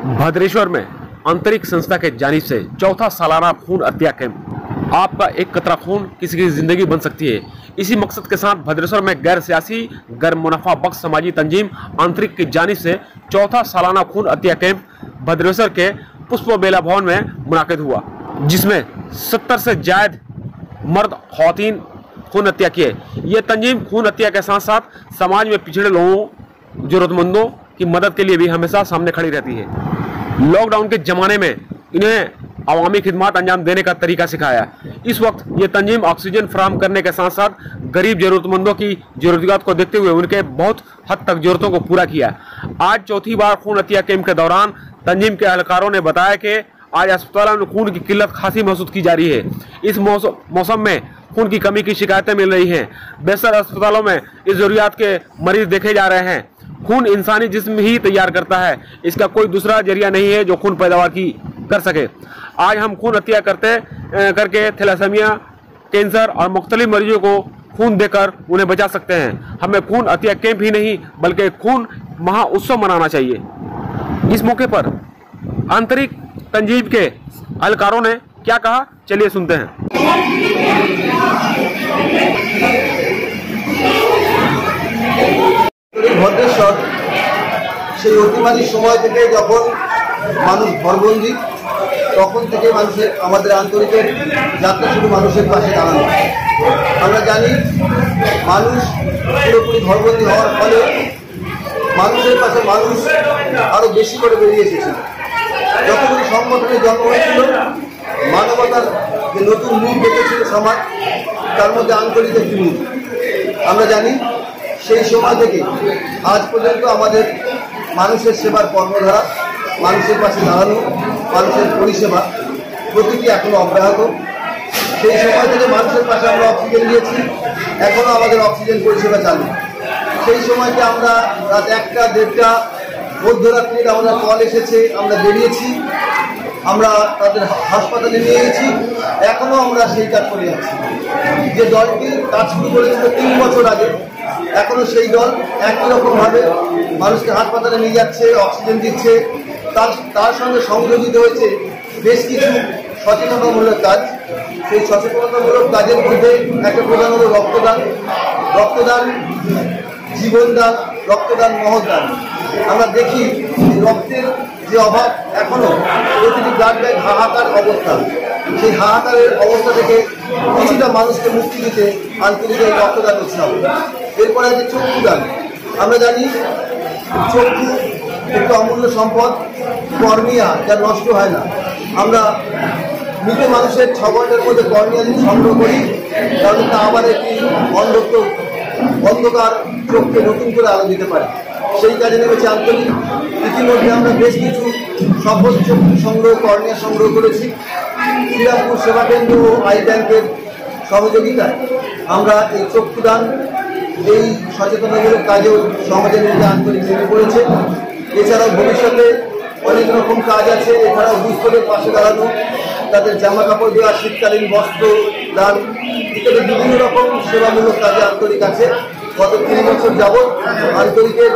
भद्रेश्वर में अंतरिक्ष संस्था के जानिब से चौथा सालाना खून हत्या कैंप। आपका एक कतरा खून किसी की जिंदगी बन सकती है। इसी मकसद के साथ भद्रेश्वर में गैर सियासी गैर मुनाफा बख्श समाजी तंजीम अंतरिक्ष की जानिब से चौथा सालाना खून हत्या कैंप भद्रेश्वर के पुष्प बेला भवन में मुनाकिद हुआ, जिसमें 70 से ज्यादा मर्द खवातीन खून हत्या किए। ये तंजीम खून हत्या के साथ साथ समाज में पिछड़े लोगों जरूरतमंदों की मदद के लिए भी हमेशा सामने खड़ी रहती है। लॉकडाउन के जमाने में इन्हें अवामी खिदमत अंजाम देने का तरीका सिखाया। इस वक्त ये तंजीम ऑक्सीजन फराहम करने के साथ साथ गरीब जरूरतमंदों की जरूरत को देखते हुए उनके बहुत हद तक जरूरतों को पूरा किया। आज चौथी बार खून हत्या कैंप के दौरान तंजीम के एहलकारों ने बताया कि आज अस्पतालों में खून की किल्लत खासी महसूस की जा रही है। इस मौसम में खून की कमी की शिकायतें मिल रही हैं। बेशतर अस्पतालों में इस जरूरियात के मरीज देखे जा रहे हैं। खून इंसानी जिस्म ही तैयार करता है, इसका कोई दूसरा जरिया नहीं है जो खून पैदावार की कर सके। आज हम खून हत्या करके थैलेसीमिया, कैंसर और मुख्तलिफ मरीजों को खून देकर उन्हें बचा सकते हैं। हमें खून हत्या कैंप ही नहीं बल्कि खून महाउत्सव मनाना चाहिए। इस मौके पर आंतरिक तंजीम के एहलकारों ने क्या कहा, चलिए सुनते हैं। ভদ্রেশ্বর সেই অতিমারি সময় থেকে যখন মানুষ ঘরবন্দি, তখন থেকে মানুষের আমাদের আন্তরিকের যাত্রা শুরু মানুষের পাশে দাঁড়ানো। আমরা জানি মানুষ পুরোপুরি ঘরবন্দি হওয়ার ফলে মানুষের পাশে মানুষ আরও বেশি করে বেরিয়ে এসেছিল। যতগুলি সংগঠনের জন্ম হয়েছিল, মানবতার যে নতুন রূপ দেখেছিল সমাজ, তার মধ্যে আন্তরিক একটি রূপ। আমরা জানি সেই সময় থেকে আজ পর্যন্ত আমাদের মানুষের সেবার কর্মধারা, মানুষের পাশে দাঁড়ানো, মানুষের পরিষেবা প্রতিটি এখনো অব্যাহত। সেই সময় থেকে মানুষের পাশে আমরা অক্সিজেন দিয়েছি, এখনো আমাদের অক্সিজেন পরিষেবা চালু। সেই সময়কে আমরা রাত 1টা 1:30 মধ্যরাত্রির আমরা কল এসেছে, আমরা বেরিয়েছি, আমরা তাদের হাসপাতালে নিয়ে গেছি, এখনো আমরা সেই কাজ করে যাচ্ছি। যে দলটি কাজ শুরু করেছিল 3 বছর আগে, এখনো সেই দল একই রকমভাবে মানুষকে হাসপাতালে নিয়ে যাচ্ছে, অক্সিজেন দিচ্ছে। তার সঙ্গে সংযোজিত হয়েছে বেশ কিছু সচেতনতামূলক কাজ। সেই সচেতনতামূলক কাজের মধ্যে একটা প্রধান হল রক্তদান। রক্তদান জীবনদান, রক্তদান মহৎদান। আমরা দেখি রক্তের যে অভাব, এখনো প্রতিটি ব্লাড ব্যাংক হাহাকার অবস্থা। সেই হাহাকারের অবস্থা থেকে কিছুটা মানুষকে মুক্তি দিতে আন্তরিক এই রক্তদান উৎসব। এরপরে আছে চক্ষুদান। আমরা জানি চক্ষু একটু অমূল্য সম্পদ, কর্নিয়া, যা নষ্ট হয় না। আমরা মৃত মানুষের 6 ঘন্টার মধ্যে কর্নিয়া যদি সংগ্রহ করি, তাহলে তা আবার একটি অন্ধকার চোখকে নতুন করে আলো দিতে পারে। সেই কাজে নেমেছে আন্তরিক। ইতিমধ্যে আমরা বেশ কিছু সফল চক্ষু সংগ্রহ, কর্নিয়া সংগ্রহ করেছি। শ্রীরামপুর সেবা কেন্দ্র ও আই ব্যাংকের সহযোগিতায় আমরা এই চক্ষুদান, এই সচেতনতামূলক কাজেও সমাজের মধ্যে আন্তরিক নেমে পড়েছে। এছাড়াও ভবিষ্যতে অনেক রকম কাজ আছে। এছাড়াও দুস্থদের পাশে দাঁড়ানো, তাদের জামা কাপড় দেওয়া, শীতকালীন বস্ত্র দান ইত্যাদি বিভিন্ন রকম সেবামূলক কাজে আন্তরিক আছে। গত 3 বছর যাবৎ আন্তরিকের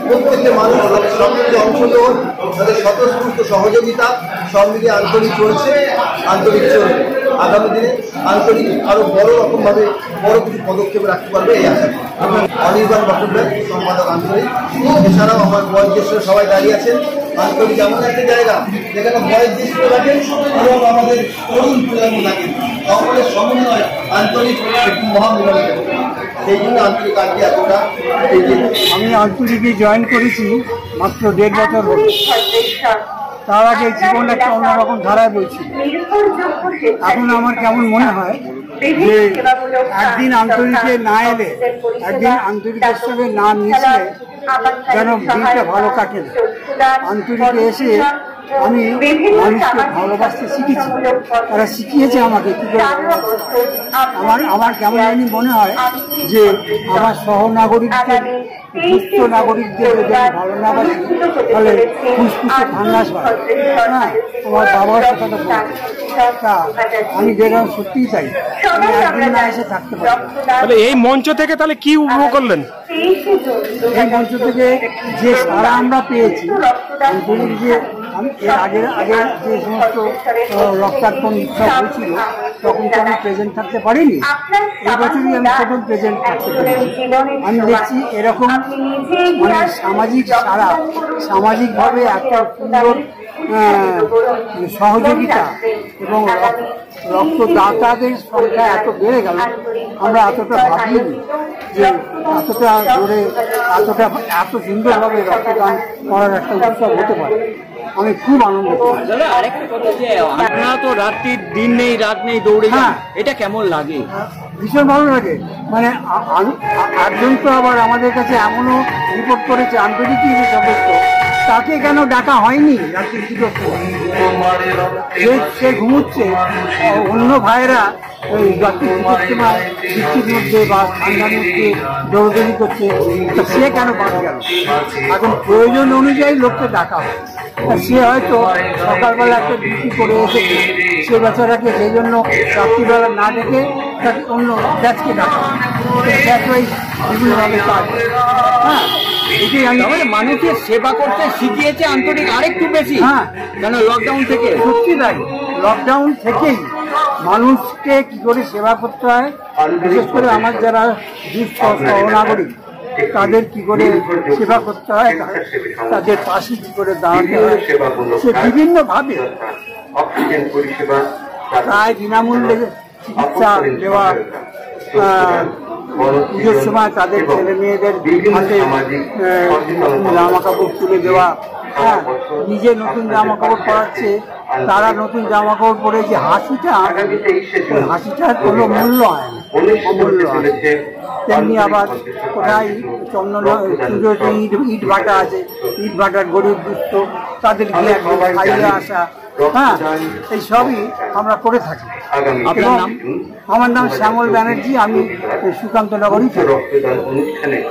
প্রত্যেকটা মানুষ তাদের সক্রিয় অংশগ্রহণ, তাদের স্বতঃস্ফূর্ত সহযোগিতা সব মিলিয়ে আন্তরিক চলছে, আন্তরিক চলবে। আগামী দিনে আন্তরিক আরও বড় রকমভাবে বড় কিছু পদক্ষেপ রাখতে পারবে এই আশা। অনির্বাণ বট্টোপাধ্যায়, সম্পাদক আন্তরিক। এছাড়াও আমার বয়োজ্যেষ্ঠ সবাই দাঁড়িয়ে আছেন। আন্তরিক এমন একটা জায়গা যেখানে বয়োজ্যেষ্ঠ থাকেন এবং আমাদের তরুণ প্রজন্ম থাকেন, সকলের সমন্বয় আন্তরিক একটি মহামিলন। সেই জন্য আন্তরিক আজকে এতটা এগিয়ে। আমি আন্তরিকে জয়েন করেছি মাত্র 1.5 বছর হল। তার আগে জীবন একটা অন্যরকম ধারায় বলছি। এখন আমার কেমন মনে হয় যে একদিন আন্তরিকে না এলে, একদিন আন্তরিকের সঙ্গে না মিশলে যেন দিনটা ভালো কাটে না। আন্তরিকে এসে আমি মানুষকে ভালোবাসতে শিখেছি, তারা শিখিয়েছে আমাকে কি করে আমার কেমন জানি মনে হয় যে আমার সহনাগরিকদের দুস্থ নাগরিকদের যদি আমি ভালো না বাসি তাহলে ফুসফুসে ফাঙ্গাস হয়। হ্যাঁ, আমার বাবার কথাটা তা আমি দেখলাম সত্যিই তাই, আমি একদিন না এসে থাকতে পারি। তাহলে এই মঞ্চ থেকে তাহলে কি উপভোগ করলেন? এই মঞ্চ থেকে যে সারা আমরা পেয়েছি, যে আমি এর আগে যে সমস্ত রক্তার্পণ উৎসব হয়েছিল তখন তো আমি প্রেজেন্ট থাকতে পারিনি, এই বছরই আমি প্রথম প্রেজেন্ট থাকতে পেরেছি। আমি দেখছি এরকম মানে সামাজিক সারা, সামাজিকভাবে একটা সুন্দর সহযোগিতা এবং রক্তদাতাদের সংখ্যা এত বেড়ে গেল, আমরা এতটা ভাবিনি যে এতটা জোরে এত সুন্দরভাবে রক্তদান করার একটা উৎসব হতে পারে। আমি খুব আনন্দ করি। দাদা আরেকটা কথা, যে আপনারা তো রাত্রির দিন নেই রাত নেই দৌড়ে যান, এটা কেমন লাগে? ভীষণ ভালো লাগে। মানে একজন তো আবার আমাদের কাছে এমনও রিপোর্ট করেছে আন্তর্জাতিক সদস্য, তাকে কেন ডাকা হয়নি রাত্রি দুটোর সময়, সে ঘুমুচ্ছে, অন্য ভাইয়েরা ওই রাত্রি দুটোর সময় বৃষ্টির মধ্যে বা ঠান্ডার মধ্যে দৌড়দৌড়ি করছে, তো সে কেন বাদ গেল? এখন প্রয়োজন অনুযায়ী লোককে ডাকা হয়। সে হয়তো সকালবেলা একটা ডিউটি করে এসেছে, সে বেচারাকে সেই জন্য রাত্রিবেলা না ডেকে তাকে অন্য ব্যাচকে ডাকা হয়, বিভিন্নভাবে কাজ। হ্যাঁ, এটাই আমি মানুষের সেবা করতে শিখিয়েছে আন্তরিক আরেকটু বেশি। হ্যাঁ, কেন লকডাউন থেকে সত্যি তাই, লকডাউন থেকেই মানুষকে কি করে সেবা করতে হয়, বিশেষ করে আমার যারা দুস্থ সহনাগরিক তাদের কি করে সেবা করতে হয়, তাদের পাশে কি করে দাঁড়াতে হয়, সে বিভিন্নভাবে প্রায় বিনামূল্যে চিকিৎসা দেওয়া, পুজোর সময় তাদের ছেলে মেয়েদের হাতে জামা কাপড় তুলে দেওয়া, হ্যাঁ, নিজে নতুন জামা কাপড় পরাচ্ছে, তারা নতুন জামা কাপড় পরে যে হাসিটা, হাসিটার কোনো মূল্য হয় না, অমূল্য হয়। তেমনি আবার কোথায় চন্দন পুজোতে ইট ভাটা আছে, ইট ভাটার গরিব দুস্থ তাদের গিয়ে খাইয়ে আসা, হ্যাঁ, এই সবই আমরা করে থাকি। আমার নাম শ্যামল ব্যানার্জি, আমি সুকান্ত নগরী।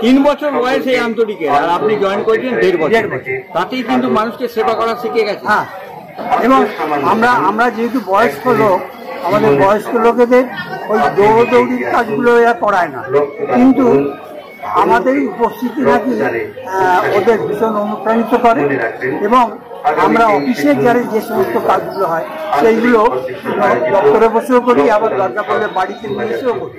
3 বছর বয়সে আন্তরিকের, আর আপনি জয়েন করেছেন 1.5 বছর, তাতেই কিন্তু মানুষকে সেবা করা শিখে গেছে। হ্যাঁ, এবং আমরা যেহেতু বয়স্ক লোক, আমাদের বয়স্ক লোকেদের ওই দৌড়দৌড়ির কাজগুলো এরা করায় না, কিন্তু আমাদের উপস্থিতি নাকি ওদের ভীষণ অনুপ্রাণিত করে। এবং আমরা অফিসের যারা যে সমস্ত কাজগুলো হয় সেইগুলো দপ্তরে বসেও করি, আবার দরকার পড়লে বাড়িতে নিয়ে এসেও করি।